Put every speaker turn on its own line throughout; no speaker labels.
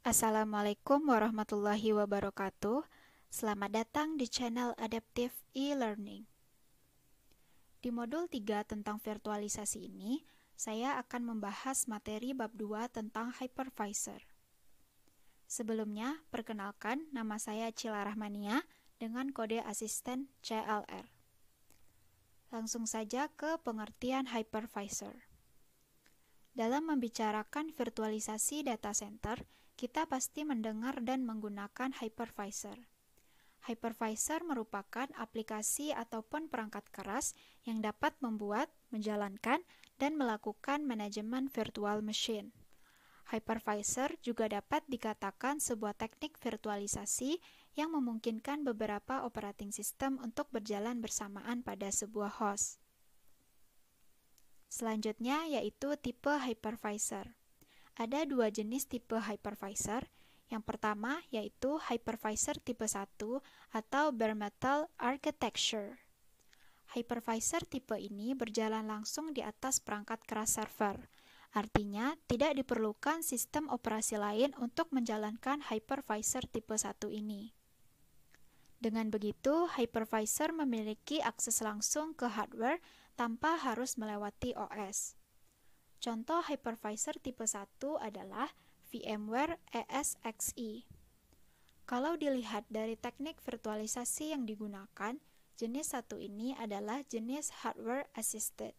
Assalamualaikum warahmatullahi wabarakatuh. Selamat datang di channel Adaptive e-Learning. Di modul 3 tentang virtualisasi ini, saya akan membahas materi bab 2 tentang hypervisor. Sebelumnya, perkenalkan nama saya Cila Rahmania dengan kode asisten CLR. Langsung saja ke pengertian hypervisor. Dalam membicarakan virtualisasi data center, kita pasti mendengar dan menggunakan hypervisor. Hypervisor merupakan aplikasi ataupun perangkat keras yang dapat membuat, menjalankan, dan melakukan manajemen virtual machine. Hypervisor juga dapat dikatakan sebuah teknik virtualisasi yang memungkinkan beberapa operating system untuk berjalan bersamaan pada sebuah host. Selanjutnya yaitu tipe hypervisor. Ada dua jenis tipe hypervisor. Yang pertama yaitu hypervisor tipe 1 atau bare metal architecture. Hypervisor tipe ini berjalan langsung di atas perangkat keras server. Artinya, tidak diperlukan sistem operasi lain untuk menjalankan hypervisor tipe 1 ini. Dengan begitu, hypervisor memiliki akses langsung ke hardware tanpa harus melewati OS. Contoh hypervisor tipe 1 adalah VMware ESXi. Kalau dilihat dari teknik virtualisasi yang digunakan, jenis 1 ini adalah jenis hardware assisted.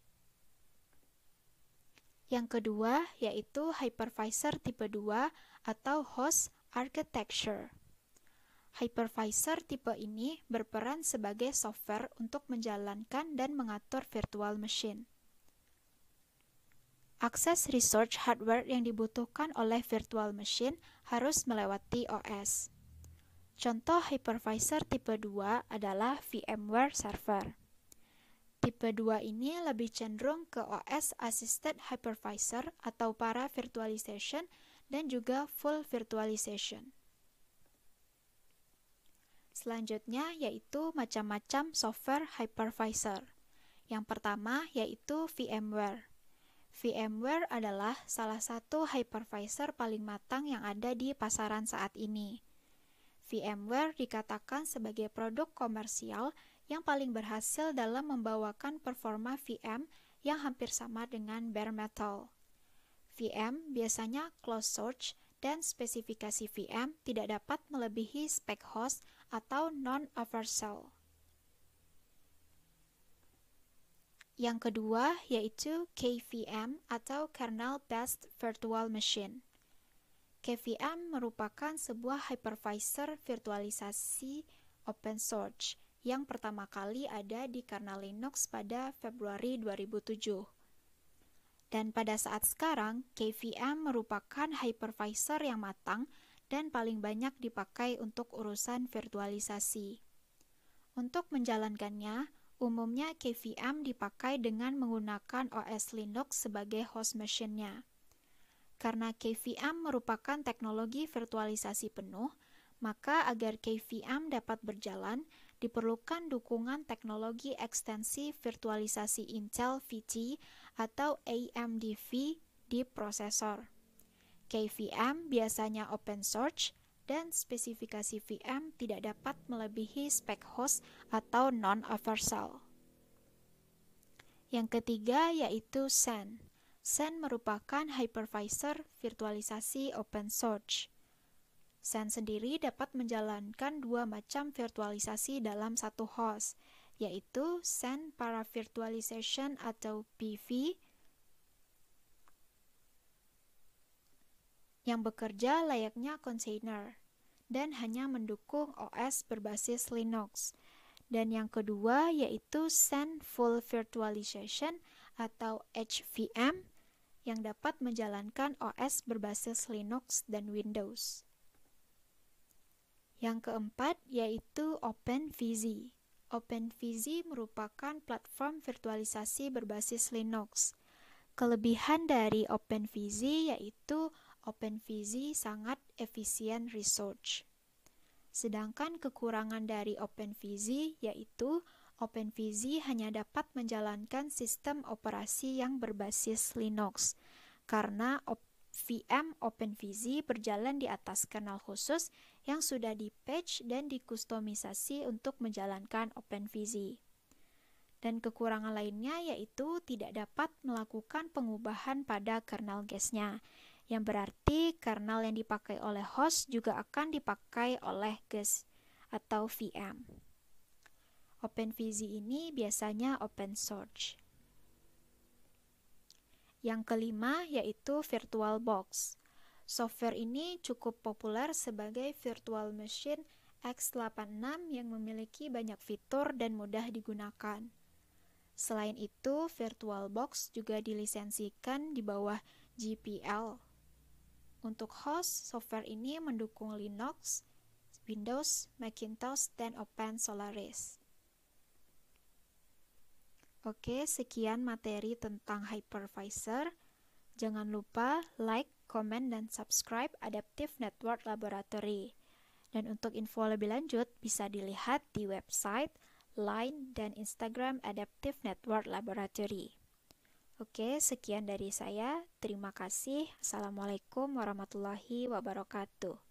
Yang kedua yaitu hypervisor tipe 2 atau host architecture. Hypervisor tipe ini berperan sebagai software untuk menjalankan dan mengatur virtual machine. Akses resource hardware yang dibutuhkan oleh virtual machine harus melewati OS. Contoh hypervisor tipe 2 adalah VMware Server. Tipe 2 ini lebih cenderung ke OS Assisted Hypervisor atau para virtualization dan juga full virtualization. Selanjutnya yaitu macam-macam software hypervisor. Yang pertama yaitu VMware. VMware adalah salah satu hypervisor paling matang yang ada di pasaran saat ini. VMware dikatakan sebagai produk komersial yang paling berhasil dalam membawakan performa VM yang hampir sama dengan bare metal. VM biasanya closed source dan spesifikasi VM tidak dapat melebihi spek host atau non-oversell. Yang kedua yaitu KVM atau Kernel Based Virtual Machine. KVM merupakan sebuah hypervisor virtualisasi open source yang pertama kali ada di kernel Linux pada Februari 2007. Dan pada saat sekarang, KVM merupakan hypervisor yang matang dan paling banyak dipakai untuk urusan virtualisasi. Untuk menjalankannya, umumnya KVM dipakai dengan menggunakan OS Linux sebagai host machine-nya. Karena KVM merupakan teknologi virtualisasi penuh, maka agar KVM dapat berjalan, diperlukan dukungan teknologi ekstensi virtualisasi Intel VT atau AMD V di prosesor. KVM biasanya open source dan spesifikasi VM tidak dapat melebihi spek host atau non-oversell. Yang ketiga yaitu Xen. Xen merupakan hypervisor virtualisasi open source. Xen sendiri dapat menjalankan dua macam virtualisasi dalam satu host, yaitu Xen Paravirtualization atau PV, yang bekerja layaknya container dan hanya mendukung OS berbasis Linux. Dan yang kedua yaitu Xen Full Virtualization atau HVM yang dapat menjalankan OS berbasis Linux dan Windows. Yang keempat yaitu OpenVZ. OpenVZ merupakan platform virtualisasi berbasis Linux. Kelebihan dari OpenVZ yaitu OpenVZ sangat efisien resource. Sedangkan kekurangan dari OpenVZ yaitu OpenVZ hanya dapat menjalankan sistem operasi yang berbasis Linux, karena VM OpenVZ berjalan di atas kernel khusus yang sudah di-patch dan dikustomisasi untuk menjalankan OpenVZ. Dan kekurangan lainnya yaitu tidak dapat melakukan pengubahan pada kernel guest-nya, yang berarti kernel yang dipakai oleh host juga akan dipakai oleh guest atau VM. OpenVZ ini biasanya open source. Yang kelima yaitu VirtualBox. Software ini cukup populer sebagai virtual machine x86 yang memiliki banyak fitur dan mudah digunakan. Selain itu, VirtualBox juga dilisensikan di bawah GPL. Untuk host, software ini mendukung Linux, Windows, Macintosh, dan Open Solaris. Oke, sekian materi tentang hypervisor. Jangan lupa like, komen, dan subscribe Adaptive Network Laboratory. Dan untuk info lebih lanjut bisa dilihat di website, Line, dan Instagram Adaptive Network Laboratory. Oke, sekian dari saya. Terima kasih. Assalamualaikum warahmatullahi wabarakatuh.